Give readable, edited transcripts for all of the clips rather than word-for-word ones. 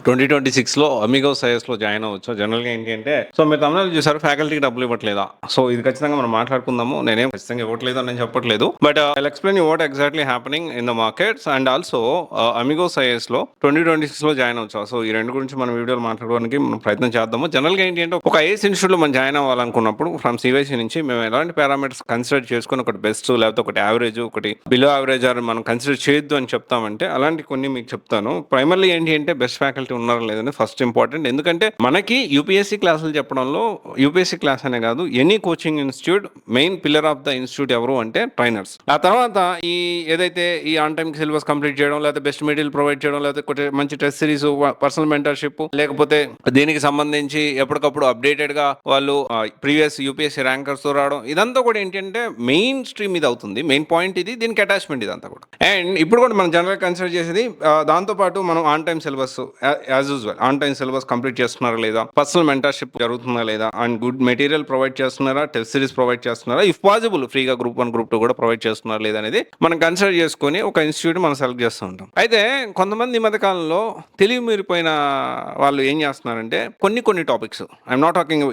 2026లో Amigos ఐఎస్‌లో join అవ్వచ్చా? జనరల్‌గా ఏంటి అంటే మీరు తమిళనాడు చూసారు ఫ్యాకల్టీకి డబ్బులు ఇవ్వట్లేదా? ఇది ఖచ్చితంగా మనం మాట్లాడుకుందాము. నేనేం ఖచ్చితంగా ఇవ్వట్లేదు అని నేను చెప్పట్లేదు. But I'll explain you what exactly happening in the markets and also Amigos ఐఎస్‌లో 2026లో జాయిన్ అవ్వచ్చా? ఈ 2 గురించి మనం వీడియోలో మాట్లాడుకోవడానికి మనం ప్రయత్నం చేద్దాము. జనరల్‌గా ఏంటి అంటే ఒక ఐఏఎస్ ఇన్‌స్టిట్యూట్‌లో మనం జాయిన్ అవ్వాలనుకున్నప్పుడు ఫ్రమ్ సీవైసీ నుంచి మేము ఎలాంటి పారామీటర్స్ కన్సిడర్ చేసుకొని ఒకటి బెస్ట్ లేకపోతే ఒకటి యావరేజ్ ఒకటి బిలో యావరేజ్ అని మనం కన్సిడర్ చేయొద్దు అని చెప్తామంటే అలాంటి కొన్ని మీకు చెప్తాను. ప్రైమర్లీ ఏంటి అంటే బెస్ట్ ఫ్యాకల్టీ ఉన్నారా లేదని ఫస్ట్ ఇంపార్టెంట్. ఎందుకంటే మనకి యూపీఎస్సీ క్లాసులు చెప్పడంలో యూపీఎస్సీ క్లాస్ అనే కాదు any coaching institute main pillar of the institute ఎవరు అంటే ట్రైనర్స్. ఆ తర్వాత ఈ ఏదైతే ఈ ఆన్ టైం సిలబస్ కంప్లీట్ చేయడం లేకపోతే బెస్ట్ మెటీరియల్ ప్రొవైడ్ చేయడం లేకపోతే మంచి టెస్ట్ సిరీస్ పర్సనల్ మెంటర్షిప్ లేకపోతే దీనికి సంబంధించి ఎప్పటికప్పుడు అప్డేటెడ్ గా వాళ్ళు ప్రీవియస్ యూపీఎస్సీ ర్యాంకర్స్ తో రావడం ఇదంతా కూడా ఏంటంటే మెయిన్ స్ట్రీమ్ ఇది అవుతుంది. మెయిన్ పాయింట్ ఇది, దీనికి అటాచ్మెంట్ ఇదంతా కూడా. అండ్ ఇప్పుడు కూడా మనం జనరల్ కన్సిడర్ చేసేది దాంతోపాటు మనం on time syllabus as usual on time syllabus complete చేస్తున్నారా లేదా, పర్సనల్ మెంటర్షిప్ జరుగుతుందా లేదా, అండ్ గుడ్ మెటీరియల్ ప్రొవైడ్ చేస్తున్నారా, టెస్ట్ సిరీస్ ప్రొవైడ్ చేస్తున్నారా, ఇఫ్ పాసిబుల్ ఫ్రీగా గ్రూప్ 1 గ్రూప్ 2 కూడా ప్రొవైడ్ చేస్తున్నారా లేదా అనేది మనం కన్సిడర్ చేసుకుని ఒక ఇన్స్టిట్యూట్ మనం సెలెక్ట్ చేస్తూ ఉంటాం. అయితే కొంతమంది ఈ మధ్య కాలంలో తెలివి మీరిపోయిన వాళ్ళు ఏం చేస్తున్నారంటే కొన్ని టాపిక్స్ ఐఎమ్ నాట్ టాకింగ్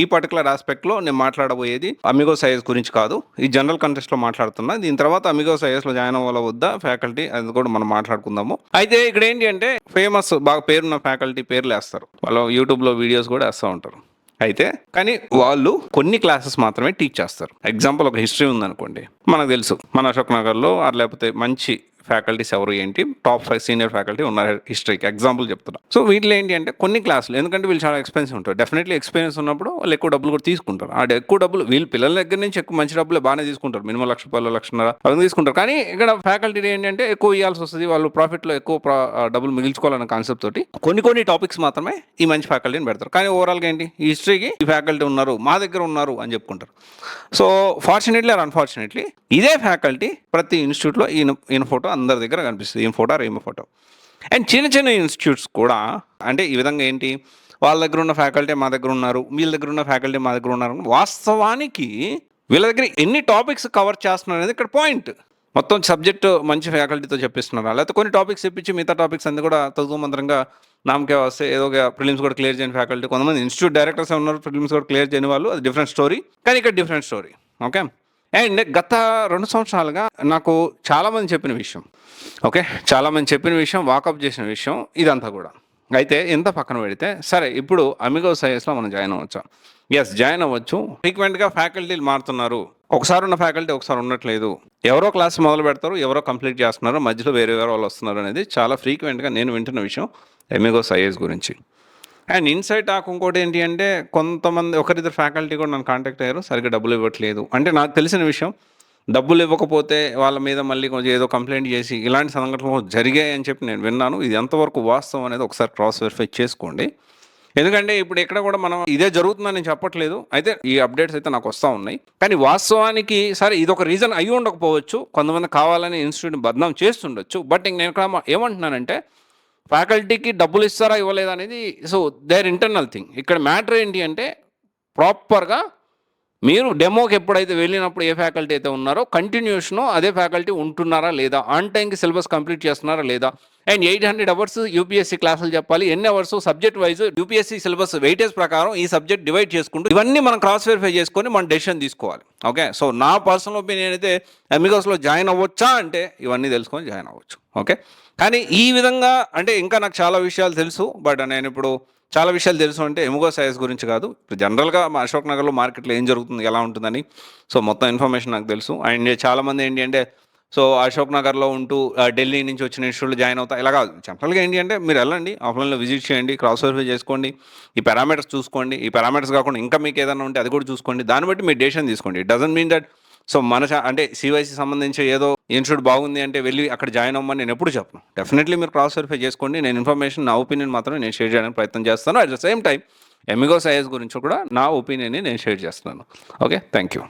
ఈ పర్టికులర్ ఆస్పెక్ట్ లో నేను మాట్లాడబోయేది అమిగోస్ ఐఎస్ గురించి కాదు, ఈ జనరల్ కంటెస్ట్ లో మాట్లాడుతున్నా. దీని తర్వాత అమిగోస్ ఐఎస్ లో జాయిన్ అవ్వాల వద్దా ఫ్యాకల్టీ అది కూడా మనం మాట్లాడుకుందాము. అయితే ఇక్కడ ఏంటి అంటే ఫేమస్ బాగా పేరున్న ఫ్యాకల్టీ పేర్లు వేస్తారు, వాళ్ళు యూట్యూబ్ లో వీడియోస్ కూడా వేస్తూ ఉంటారు. అయితే కానీ వాళ్ళు కొన్ని క్లాసెస్ మాత్రమే టీచ్ చేస్తారు. ఎగ్జాంపుల్ ఒక హిస్టరీ ఉందనుకోండి, మనకు తెలుసు మన అశోక్ నగర్లో లేకపోతే మంచి ఫ్యాకల్టీస్ ఎవరు ఏంటి టాప్ 5 సీనియర్ ఫ్యాకల్టీ ఉన్నారు హిస్టరీకి ఎగ్జాంపుల్ చెప్తున్నా. వీటిలో ఏంటి అంటే కొన్ని క్లాసులు ఎందుకంటే వీళ్ళు చాలా ఎక్స్పెన్సివ్ ఉంటారు. డెఫినెట్లీ ఎక్స్పీరియన్స్ ఉన్నప్పుడు వాళ్ళు ఎక్కువ డబ్బులు కూడా తీసుకుంటారు. ఎక్కువ డబ్బులు వీళ్ళు పిల్లల దగ్గర నుంచి ఎక్కువ మంచి డబ్బులు బాగానే తీసుకుంటారు, మినిమం ₹1,00,000 1,50,000 అవి తీసుకుంటారు. కానీ ఇక్కడ ఫ్యాకల్టీ ఏంటంటే ఎక్కువ ఇవ్వాల్సి వస్తుంది, వాళ్ళు ప్రాఫిట్లో ఎక్కువ డబ్బులు మిగిల్చుకోవాలన్న కాన్సెప్ట్ తోటి కొన్ని టాపిక్స్ మాత్రమే ఈ మంచి ఫ్యాకల్టీని పెడతారు. కానీ ఓవరాల్గా ఏంటి ఈ హిస్టరీకి ఈ ఫ్యాకల్టీ ఉన్నారు మా దగ్గర ఉన్నారు అని చెప్పుకుంటారు. ఫార్చునేట్లీ ఆర్ అన్ఫార్చునేట్లీ ఇదే ఫ్యాకల్టీ ప్రతి ఇన్స్టిట్యూట్లో ఈయన ఫోటో అందరి దగ్గర కనిపిస్తుంది, ఈయన ఫోటో ఈమె ఫోటో. అండ్ చిన్న ఇన్స్టిట్యూట్స్ కూడా అంటే ఈ విధంగా ఏంటి వాళ్ళ దగ్గర ఉన్న ఫ్యాకల్టీ మా దగ్గర ఉన్నారు, వీళ్ళ దగ్గర ఉన్న ఫ్యాకల్టీ మా దగ్గర ఉన్నారు. వాస్తవానికి వీళ్ళ దగ్గర ఎన్ని టాపిక్స్ కవర్ చేస్తున్నారు అనేది ఇక్కడ పాయింట్. మొత్తం సబ్జెక్టు మంచి ఫ్యాకల్టీతో చెప్పిస్తున్నారా, లేకపోతే కొన్ని టాపిక్స్ ఇప్పించి మిగతా టాపిక్స్ అన్ని కూడా తగు మంత్రంగా నామకే వస్తే ఏదో ప్రిలిమ్స్ కూడా క్లియర్ చేయని ఫ్యాకల్టీ, కొంతమంది ఇన్స్టిట్యూట్ డైరెక్టర్స్ ఉన్నారు ప్రిలిమ్స్ కూడా క్లియర్ చేయని వాళ్ళు, అది డిఫరెంట్ స్టోరీ. కానీ ఇక్కడ డిఫరెంట్ స్టోరీ. ఓకే. అండ్ గత 2 సంవత్సరాలుగా నాకు చాలామంది చెప్పిన విషయం, చాలామంది చెప్పిన విషయం, వాకప్ చేసిన విషయం ఇదంతా కూడా. అయితే ఎంత పక్కన పెడితే సరే ఇప్పుడు అమిగోస్ ఐఎస్లో మనం జాయిన్ అవ్వచ్చా? ఎస్, జాయిన్ అవ్వచ్చు. ఫ్రీక్వెంట్గా ఫ్యాకల్టీలు మారుతున్నారు, ఒకసారి ఉన్న ఫ్యాకల్టీ ఒకసారి ఉండట్లేదు, ఎవరో క్లాస్ మొదలు పెడతారు ఎవరో కంప్లీట్ చేస్తున్నారు, మధ్యలో వేరే వాళ్ళు వస్తున్నారు అనేది చాలా ఫ్రీక్వెంట్గా నేను వింటున్న విషయం అమిగోస్ ఐఎస్ గురించి. అండ్ ఇన్సైడ్ టాక్ ఇంకోటి ఏంటి అంటే కొంతమంది ఒకరిద్దరు ఫ్యాకల్టీ కూడా నన్ను కాంటాక్ట్ అయ్యారు, సరిగ్గా డబ్బులు ఇవ్వట్లేదు అంటే నాకు తెలిసిన విషయం. డబ్బులు ఇవ్వకపోతే వాళ్ళ మీద మళ్ళీ కొంచెం ఏదో కంప్లైంట్ చేసి ఇలాంటి సంఘటనలు జరిగాయని చెప్పి నేను విన్నాను. ఇది ఎంతవరకు వాస్తవం అనేది ఒకసారి క్రాస్ వెరిఫై చేసుకోండి. ఎందుకంటే ఇప్పుడు ఎక్కడ కూడా మనం ఇదే జరుగుతుందని నేను చెప్పట్లేదు, అయితే ఈ అప్డేట్స్ అయితే నాకు వస్తూ ఉన్నాయి. కానీ వాస్తవానికి సరే ఇది ఒక రీజన్ అయ్యి ఉండకపోవచ్చు, కొంతమంది కావాలని ఇన్స్టిట్యూట్ని బద్నాం చేస్తుండొచ్చు. బట్ నేను ఇక్కడ ఏమంటున్నానంటే ఫ్యాకల్టీకి డబ్బులు ఇస్తారా ఇవ్వలేదా అనేది దేర్ ఇంటర్నల్ థింగ్. ఇక్కడ మ్యాటర్ ఏంటి అంటే ప్రాపర్గా మీరు డెమోకి ఎప్పుడైతే వెళ్ళినప్పుడు ఏ ఫ్యాకల్టీ అయితే ఉన్నారో కంటిన్యూషను అదే ఫ్యాకల్టీ ఉంటున్నారా లేదా, ఆన్ టైంకి సిలబస్ కంప్లీట్ చేస్తున్నారా లేదా, అండ్ 800 అవర్స్ యూపీఎస్సీ క్లాసులు చెప్పాలి, ఎన్ని hours subject wise UPSC syllabus weightage ప్రకారం ఈ సబ్జెక్ట్ డివైడ్ చేసుకుంటూ ఇవన్నీ మనం క్రాస్ వెరిఫై చేసుకొని మనం డెసిషన్ తీసుకోవాలి. ఓకే. నా పర్సనల్ ఒపీనియన్ అయితే అమిగోస్లో జాయిన్ అవ్వచ్చా అంటే ఇవన్నీ తెలుసుకొని జాయిన్ అవ్వచ్చు. ఓకే. కానీ ఈ విధంగా అంటే ఇంకా నాకు చాలా విషయాలు తెలుసు, బట్ నేను ఇప్పుడు చాలా విషయాలు తెలుసు అంటే అమిగోస్ ఐఎస్ గురించి కాదు, ఇప్పుడు జనరల్గా మా అశోక్ నగర్లో మార్కెట్లో ఏం జరుగుతుంది ఎలా ఉంటుందని మొత్తం ఇన్ఫర్మేషన్ నాకు తెలుసు. అండ్ చాలామంది ఏంటి అంటే అశోక్ నగర్లో ఉంటూ ఢిల్లీ నుంచి వచ్చిన ఇన్స్టిట్యూట్లో జాయిన్ అవుతా ఇలా కాదు. జనరల్గా ఏంటి అంటే మీరు వెళ్ళండి, ఆఫ్లైన్లో విజిట్ చేయండి, క్రాస్ వెరిఫై చేసుకోండి, ఈ పారామీటర్స్ చూసుకోండి, ఈ పారామీటర్స్ కాకుండా ఇంకా మీకు ఏదైనా ఉంటే అది కూడా చూసుకోండి, దాన్ని బట్టి మీరు డెసిషన్ తీసుకోండి. ఇట్ డజంట్ మీన్ దట్ అంటే సివైసీ సంబంధించి ఏదో ఇన్స్టిట్యూట్ బాగుంది అంటే వెళ్ళి అక్కడ జాయిన్ అవ్వమని నేను ఎప్పుడు చెప్పను. డెఫినెట్లీ మీరు క్రాస్ వెరిఫై చేసుకోండి. నేను ఇన్ఫర్మేషన్ నా ఒపీనియన్ మాత్రం నేను షేర్ చేయడానికి ప్రయత్నం చేస్తాను. At the same time Amigos is గురించి కూడా నా ఒపీనియన్ని నేను షేర్ చేస్తున్నాను. Okay, thank you.